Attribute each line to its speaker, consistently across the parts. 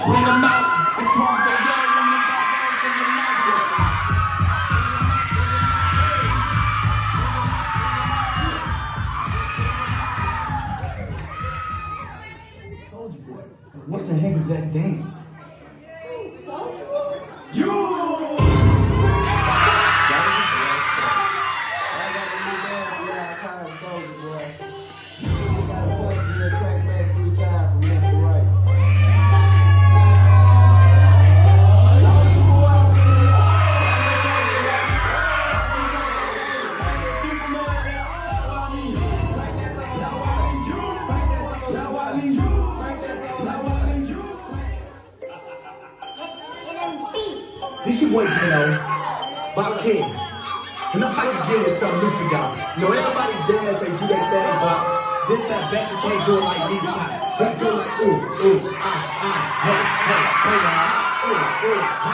Speaker 1: Bring them out. It's hard to go when you got words in your mouth.
Speaker 2: Soulja Boy, what the heck is that dance? You!
Speaker 3: Soulja Boy. You gotta punch me and crack back 3 times from left to right. Soulja Boy, Superman, crank that song, now wildin' you. Crank that song, now wildin' you. Crank that song, now wildin' you.
Speaker 2: This your boy Kano, Bob King. And I'm about to give you something new for y'all. You know, everybody dance, they do that thing, but this that bet you can't do it like me. Let's do it like ooh, hey, turn around. Ooh, hey, turn around.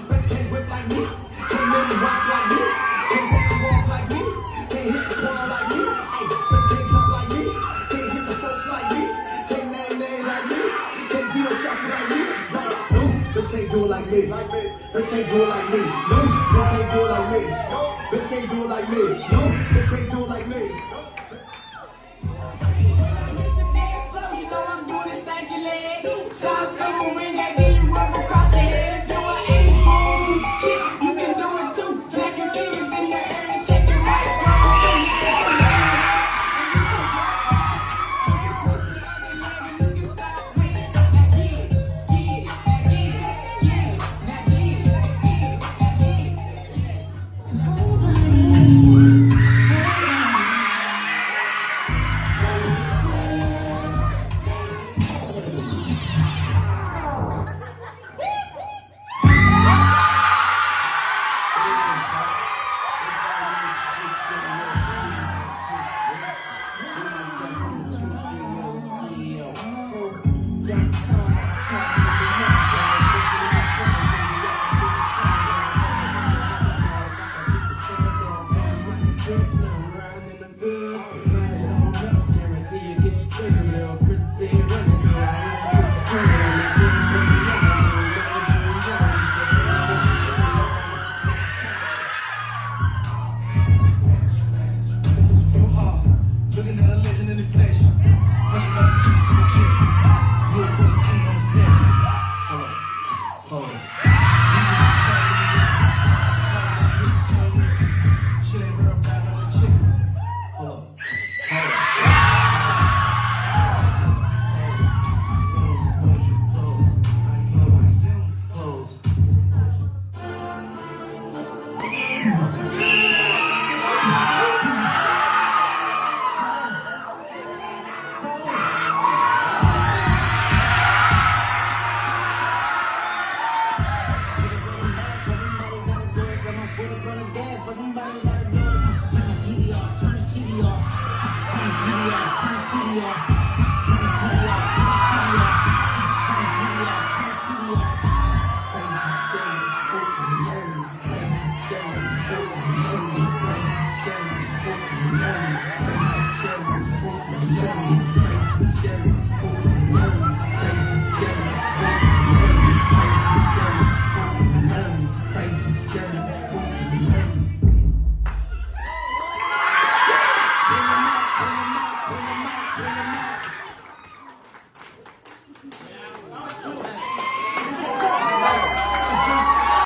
Speaker 2: Best can't whip like me, can't really rock like me, can't set some walk like me, can't hit the ball like me. Best can't drop like me, can't hit the folks like me. Like me, can't do a shuffle like me. Like, no, bitch can't do it like me. Bitch can't do it like me. No, bitch can't do it like me. Bitch can't do it like me. No, bitch can't do it like me.
Speaker 1: You know I'm doing this stanky leg. Sound simple when that knee rub across the head. Do an 8-hole shit. You can do it too. Snap your fingers in the air and shake your right cross.
Speaker 2: Looking at a legend in the flesh.
Speaker 1: Turn the TV off.